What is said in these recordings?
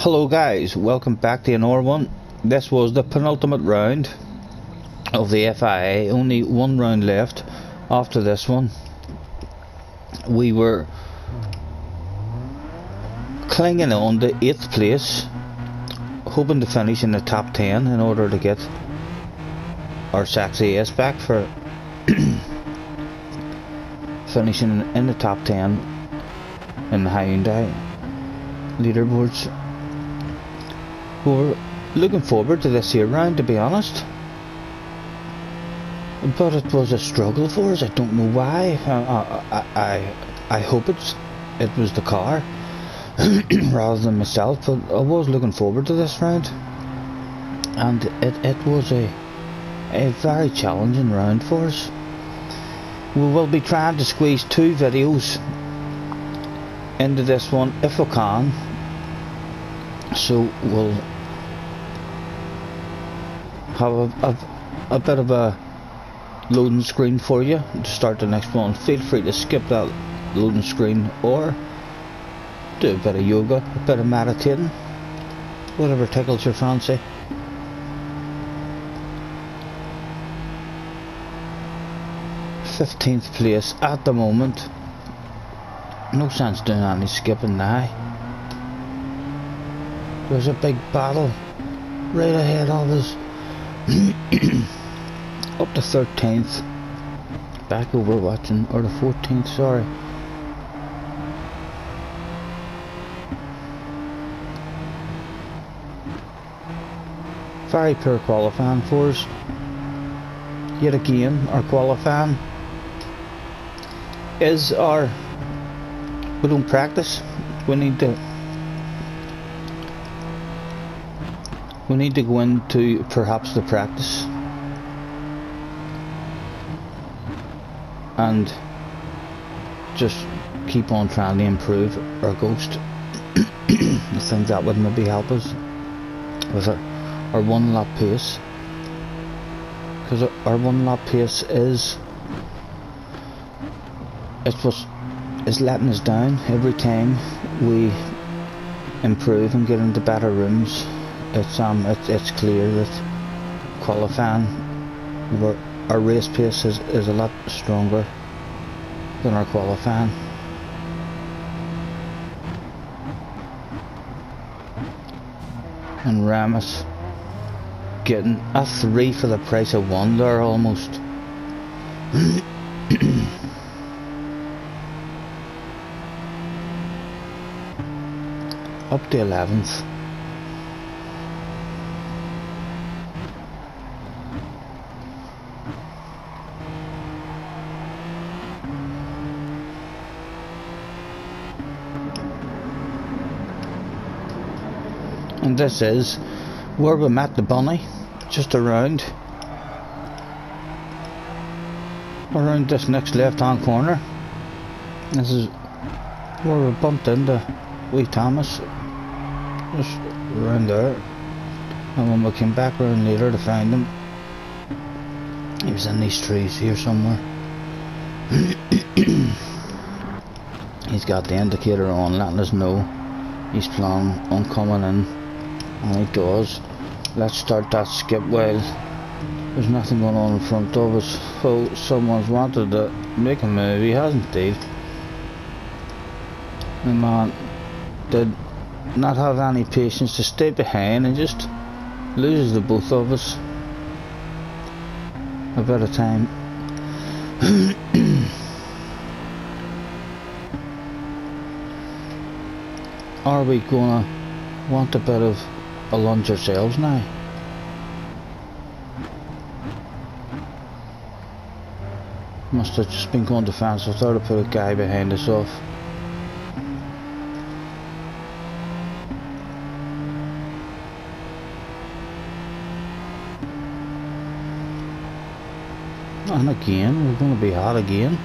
Hello guys, welcome back to another one. This was the penultimate round of the FIA, only one round left after this one. We were clinging on to 8th place, hoping to finish in the top 10 in order to get our sexy ace back for finishing in the top 10 in the Hyundai leaderboards. We were looking forward to this here round, to be honest, but it was a struggle for us. I don't know why. I hope it was the car rather than myself, but I was looking forward to this round, and it was a very challenging round for us. We will be trying to squeeze 2 videos into this one if we can, so we'll have a bit of a loading screen for you to start the next one. Feel free to skip that loading screen or do a bit of yoga, a bit of meditating, whatever tickles your fancy. "15th place at the moment. No sense doing any skipping now. There's a big battle right ahead of us. Up to 13th. Back over watching, or the 14th, sorry. Very poor qualifying for us. Yet again, our qualifying is we don't practice. We need to go into perhaps the practice and just keep on trying to improve our ghost. I think that would maybe help us with our 1 lap pace, because our 1 lap pace is letting us down every time we improve and get into better rooms. It's clear that qualifying, our race pace is a lot stronger than our qualifying. And Ramus getting a 3 for the price of 1 there almost. Up to 11th. And this is where we met the bunny, just around this next left hand corner. This is where we bumped into wee Thomas, just around there, and when we came back around later to find him, he was in these trees here somewhere. He's got the indicator on, letting us know he's planning on coming in. And he does. Let's start that skip while there's nothing going on in front of us. Oh, someone's wanted to make a move. He hasn't, indeed. The man did not have any patience to stay behind and just loses the both of us a bit of time. Are we gonna want a bit of a lunge ourselves now? Must have just been going defensive. I thought to put a guy behind us off. And again, we're going to be hot again.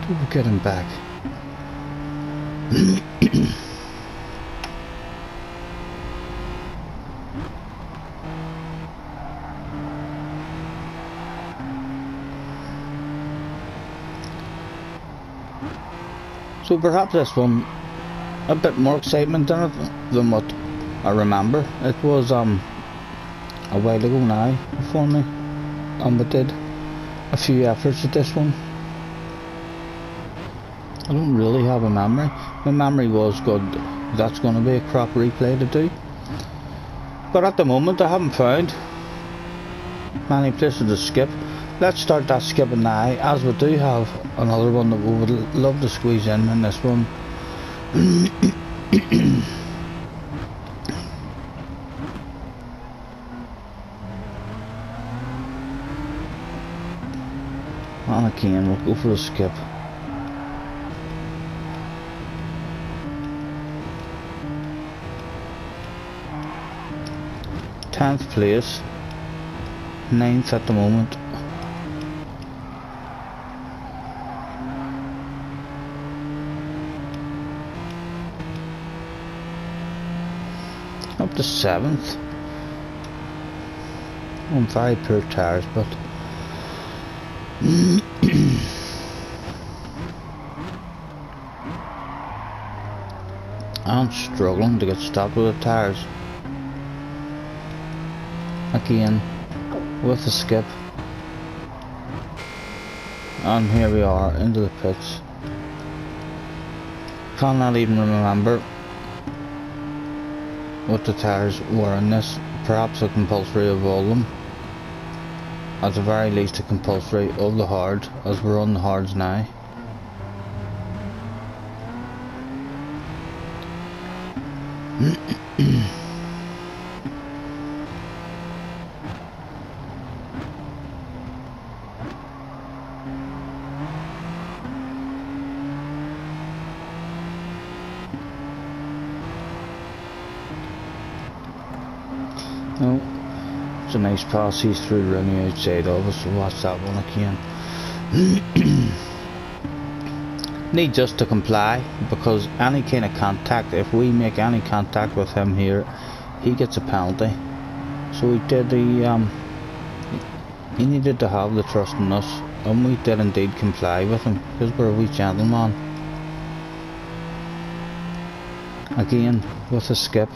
We're getting back. So perhaps this one a bit more excitement in it than what I remember. It was a while ago now for me, and I did a few efforts at this one. I don't really have a memory. My memory was good. That's going to be a crap replay to do. But at the moment I haven't found many places to skip. Let's start that skipping now, as we do have another one that we would love to squeeze in this one. And again, we'll go for a skip. Tenth place, 9th at the moment. Up to 7th. On very poor tires, but I'm struggling to get stopped with the tires. Again, with the skip. And here we are into the pits. Cannot even remember what the tires were in this. Perhaps a compulsory of all of them. At the very least a compulsory of the hard, as we're on the hards now. No, it's a nice pass. He's through around the outside of us, so watch that one again. Need just to comply, because any kind of contact, if we make any contact with him here, he gets a penalty. So he needed to have the trust in us, and we did indeed comply with him, because we're a wee gentleman. Again, with a skip.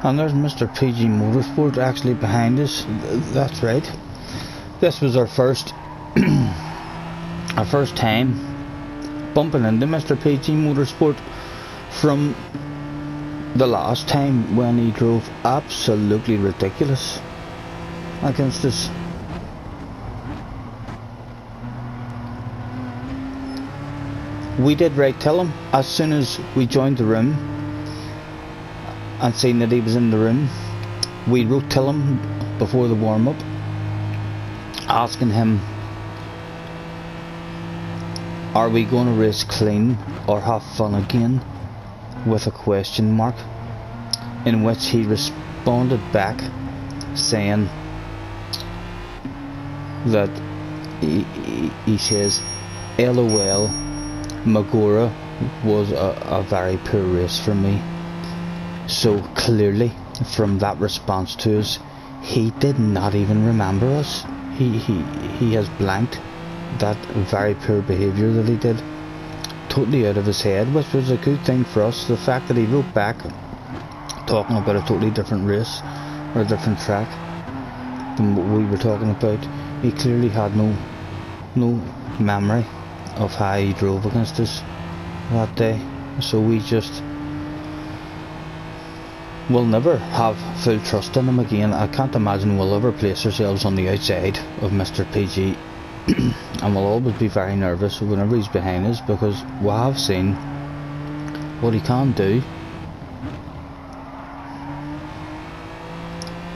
And there's Mr. PG Motorsport actually behind us. That's right. This was our first time bumping into Mr. PG Motorsport from the last time when he drove absolutely ridiculous against us. We did right tell him as soon as we joined the room and seen that he was in the room. We wrote to him before the warm-up, asking him, are we going to race clean or have fun again, with a question mark, in which he responded back saying that he says, LOL, Magora was a very poor race for me. So clearly, from that response to us, he did not even remember us. He has blanked that very poor behaviour that he did, totally out of his head, which was a good thing for us. The fact that he wrote back talking about a totally different race or a different track than what we were talking about. He clearly had no memory of how he drove against us that day. So we just will never have full trust in him again. I can't imagine we'll ever place ourselves on the outside of Mr. PG and we'll always be very nervous whenever he's behind us, because we have seen what he can do,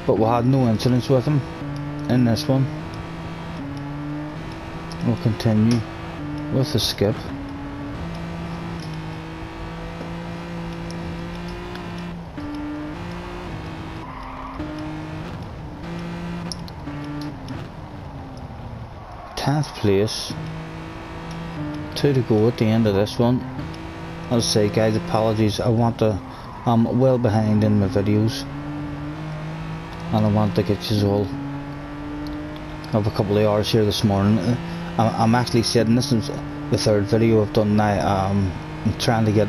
but we had no incidents with him in this one. We'll continue with the skip. Place, 2 to go at the end of this one. I'll say, guys, apologies. I'm well behind in my videos, and I want to get you all. I have a couple of hours here this morning. I'm actually sitting. This is the 3rd video I've done now. I'm trying to get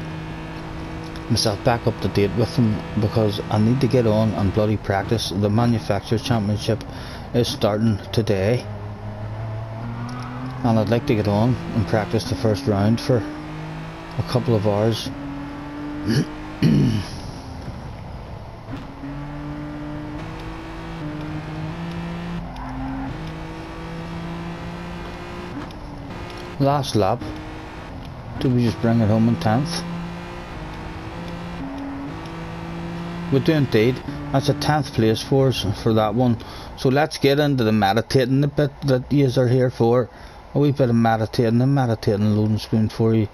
myself back up to date with them, because I need to get on and bloody practice. The Manufacturers Championship is starting today, and I'd like to get on and practice the first round for a couple of hours. Last lap. Did we just bring it home in 10th? We do indeed. That's a 10th place for us for that one. So let's get into the meditating a bit that yous are here for. A wee bit of meditating and loading screen for you.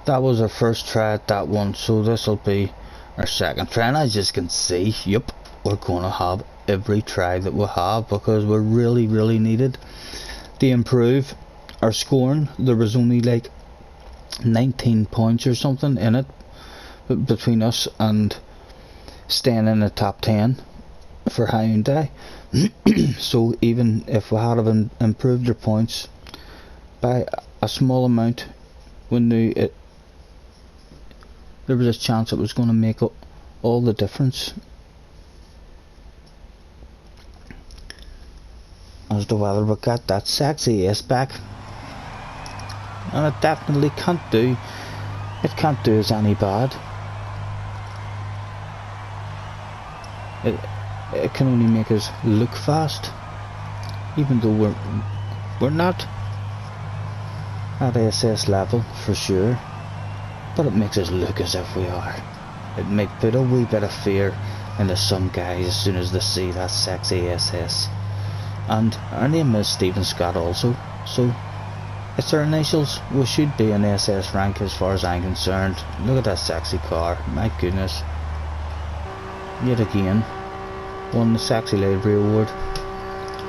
That was our first try at that one, so this will be our second try. And as you can see, yep, we're going to have every try that we have, because we're really needed to improve our scoring. There was only like 19 points or something in it between us and staying in the top 10 for Hyundai. So even if we had have improved our points by a small amount, we knew it, there was a chance it was going to make all the difference. As the weather, we got that sexy ace back, and it definitely can't do us any bad. It can only make us look fast, even though we're not at SS level for sure, but it makes us look as if we are. It might put a wee bit of fear into some guys as soon as they see that sexy SS. And our name is Stephen Scott also, so it's our initials. We should be an SS rank as far as I'm concerned. Look at that sexy car, my goodness. Yet again, won the Sexy Livery Award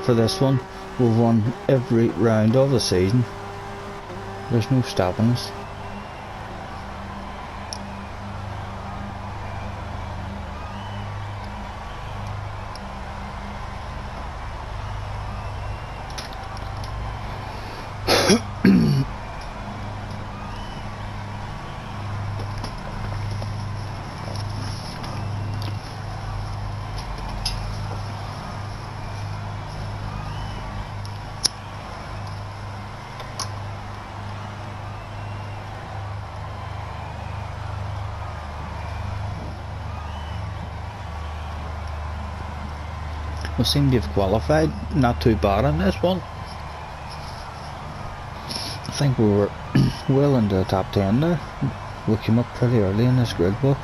for this one. We've won every round of the season. There's no stopping us. We seem to have qualified not too bad on this one. I think we were well into the top 10 there. We came up pretty early in this grid book.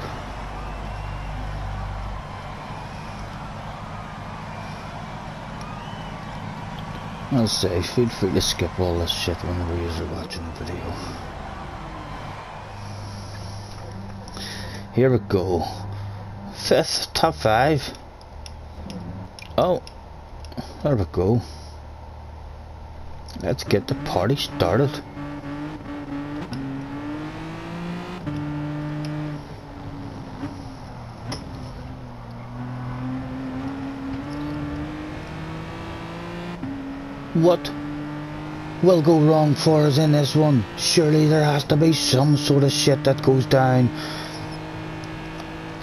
I'll say, feel free to skip all this shit whenever you're watching the video. Here we go. 5th, top 5. Oh, there we go. Let's get the party started. What will go wrong for us in this one? Surely there has to be some sort of shit that goes down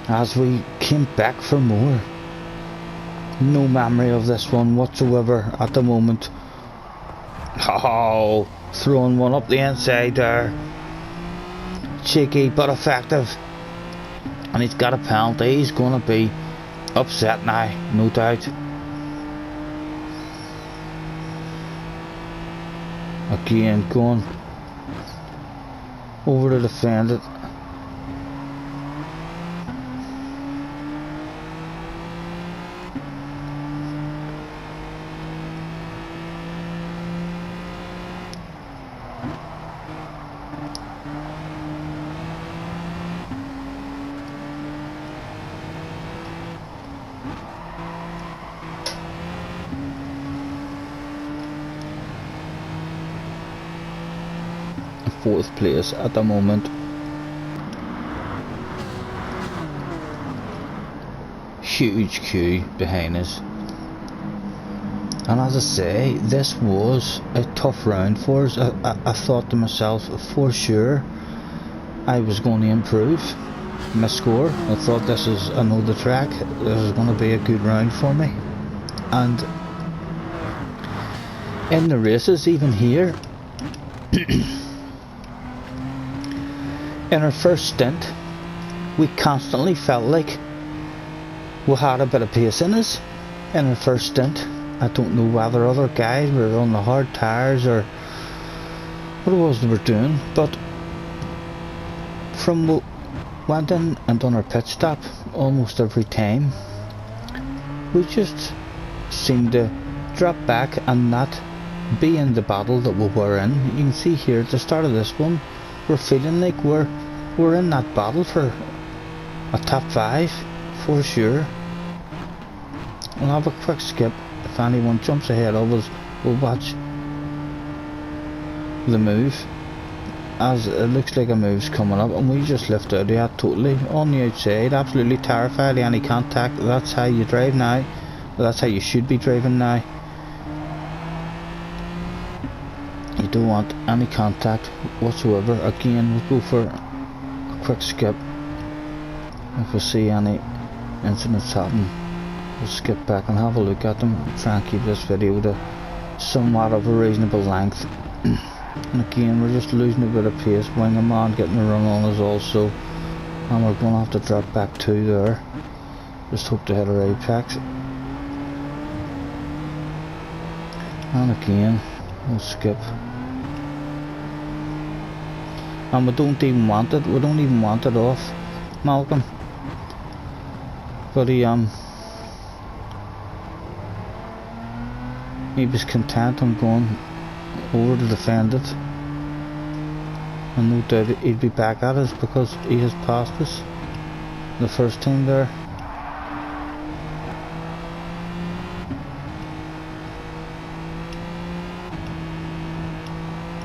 as we came back for more. No memory of this one whatsoever at the moment. Oh, throwing one up the inside there. Cheeky but effective. And he's got a penalty. He's going to be upset now, no doubt. Again, going over to defend it. Fourth place at the moment. Huge queue behind us, and as I say, this was a tough round for us. I thought to myself, for sure I was going to improve my score. I thought, I know the track, this is going to be a good round for me. And in the races, even here, in our first stint, we constantly felt like we had a bit of pace in us. In our first stint, I don't know whether other guys were on the hard tyres or what it was they were doing, but from we went in and done our pit stop almost every time, we just seemed to drop back and not be in the battle that we were in. You can see here at the start of this one, we're feeling like we're in that battle for a top 5 for sure. We'll have a quick skip. If anyone jumps ahead of us, we'll watch the move, as it looks like a move's coming up, and we just lift out of that totally on the outside, absolutely terrified of any contact. That's how you drive now. That's how you should be driving now. You don't want any contact whatsoever. Again, we'll go for a quick skip. If we see any incidents happen, we'll skip back and have a look at them. Try and keep this video to somewhat of a reasonable length. And again, we're just losing a bit of pace. Wingerman getting a run on us also, and we're going to have to drop back 2 there. Just hope to hit our apex. And again, we'll skip. And we don't even want it. We don't even want it off Malcolm. But he was content on going over to defend it. And no doubt he'd be back at us because he has passed us the first time there.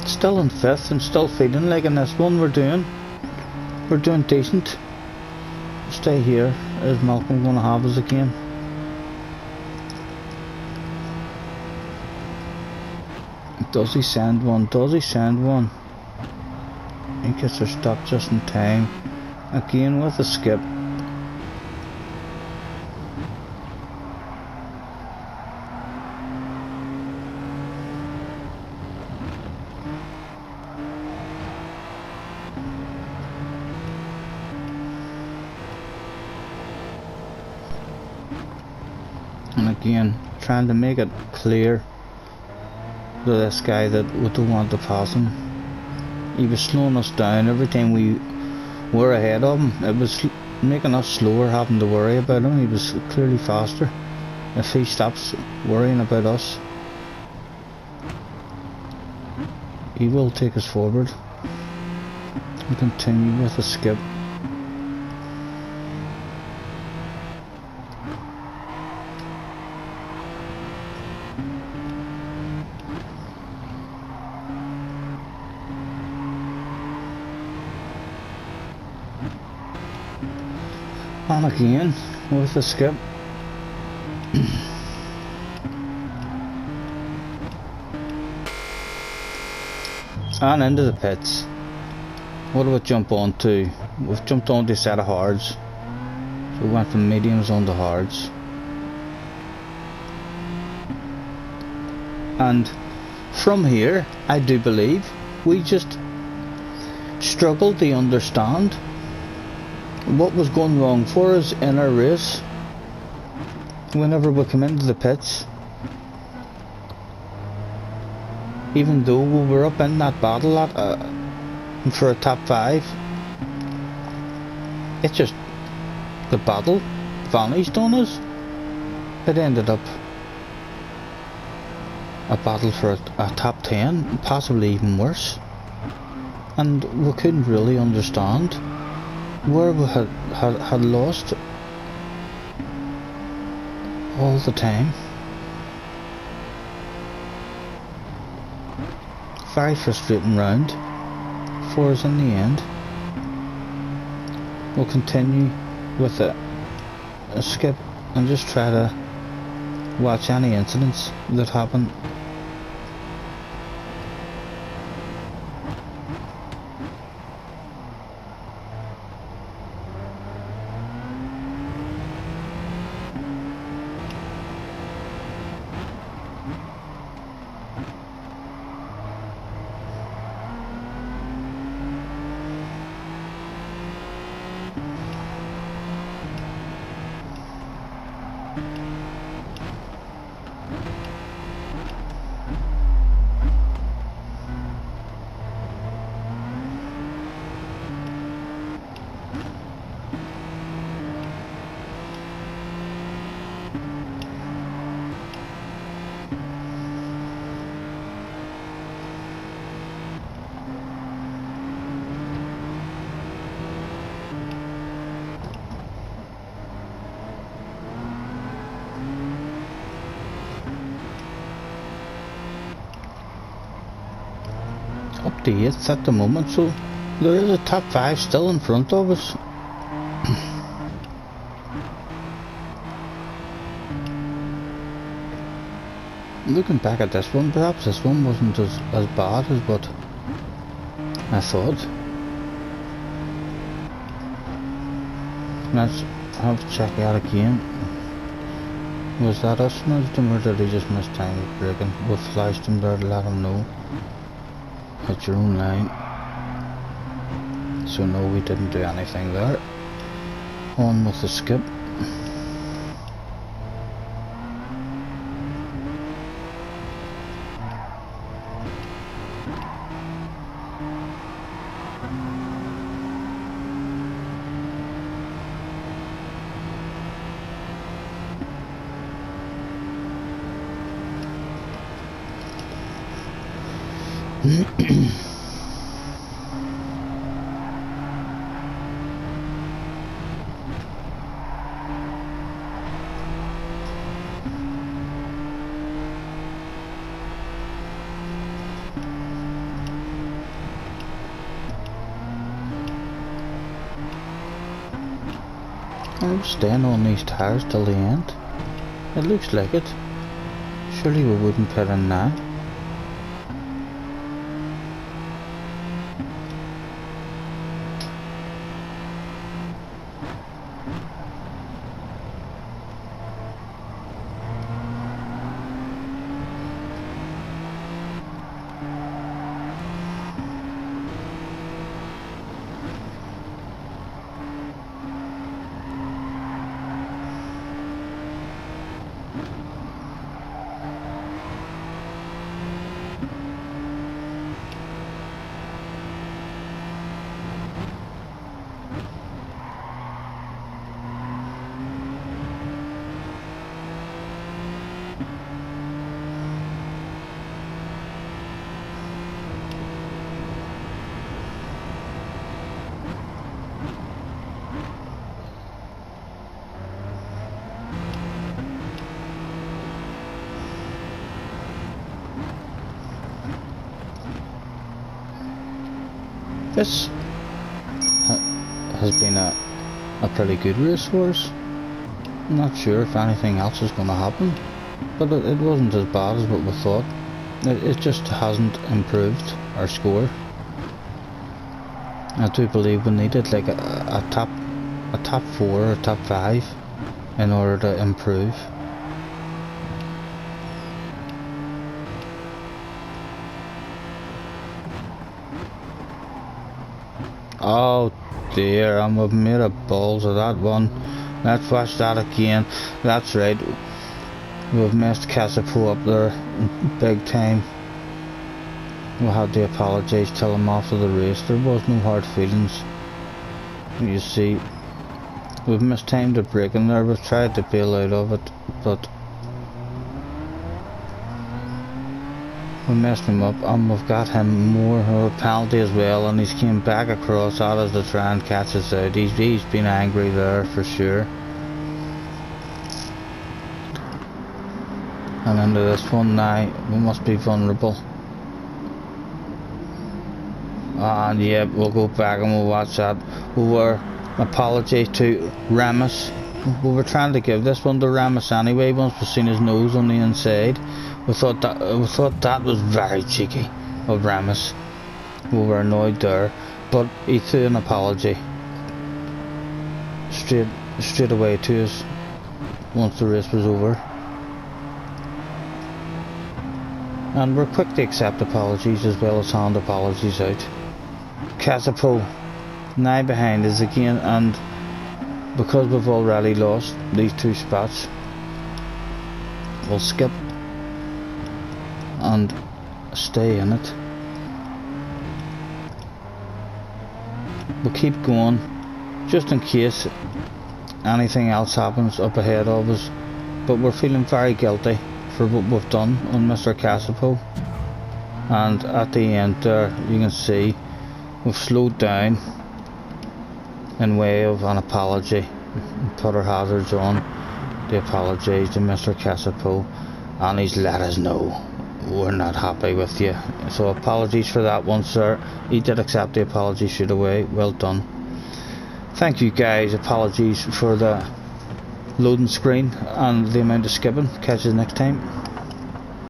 Still in 5th and still feeling like in this one we're doing decent. Stay here. Is Malcolm going to have us again? Does he send one? Does he send one? He gets her stopped just in time. Again with a skip. And again, trying to make it clear to this guy that we don't want to pass him. He was slowing us down every time we were ahead of him. It was making us slower, having to worry about him. He was clearly faster. If he stops worrying about us, he will take us forward. And continue with a skip. And again with the skip. And into the pits. What do we jump on to? We've jumped on to a set of hards. So we went from mediums on to hards. And from here, I do believe we just struggled to understand what was going wrong for us in our race. Whenever we come into the pits, even though we were up in that battle for a top 5, it just, the battle vanished on us. It ended up a battle for a top 10, possibly even worse, and we couldn't really understand where we had lost all the time. Very frustrating round for us in the end. We'll continue with a skip and just try to watch any incidents that happen. Up to 8th at the moment, so there is a top 5 still in front of us. Looking back at this one, perhaps this one wasn't as bad as what I thought. Let's have to check out again. Was that us nudged him, or did he just miss time with braking? We flashed him there to let him know. Hit your own line. So no, we didn't do anything there. On with the skip. I'm staying on these tires till the end. It looks like it. Surely we wouldn't put in now. This has been a pretty good race for us. I'm not sure if anything else is going to happen, but it wasn't as bad as what we thought. It just hasn't improved our score. I do believe we needed like a top 4 or top 5 in order to improve. Oh dear, I've made a balls of that one. Let's watch that again. That's right, we've missed Casapo up there big time. We had to apologise, tell him after the race. There was no hard feelings. You see, we've mistimed the braking there. We've tried to bail out of it, but we messed him up, and we've got him more of a penalty as well, and he's came back across at us to try and catch us out. He's been angry there for sure. And into this one now, we must be vulnerable. And yeah, we'll go back and we'll watch that. We were apology to Ramis. We were trying to give this one to Ramis anyway. Once we seen his nose on the inside, we thought that was very cheeky of Ramis. We were annoyed there, but he threw an apology straight away to us once the race was over. And we're quick to accept apologies as well as hand apologies out. Casapo now behind us again, and because we've already lost these 2 spots, we'll skip and stay in it. We'll keep going just in case anything else happens up ahead of us, but we're feeling very guilty for what we've done on Mr. Casapo. And at the end there, you can see we've slowed down in way of an apology, put our hazards on to apologise to Mr. Casapo, and he's let us know we're not happy with you. So apologies for that one, sir. He did accept the apology straight away. Well done. Thank you guys. Apologies for the loading screen and the amount of skipping. Catch you next time.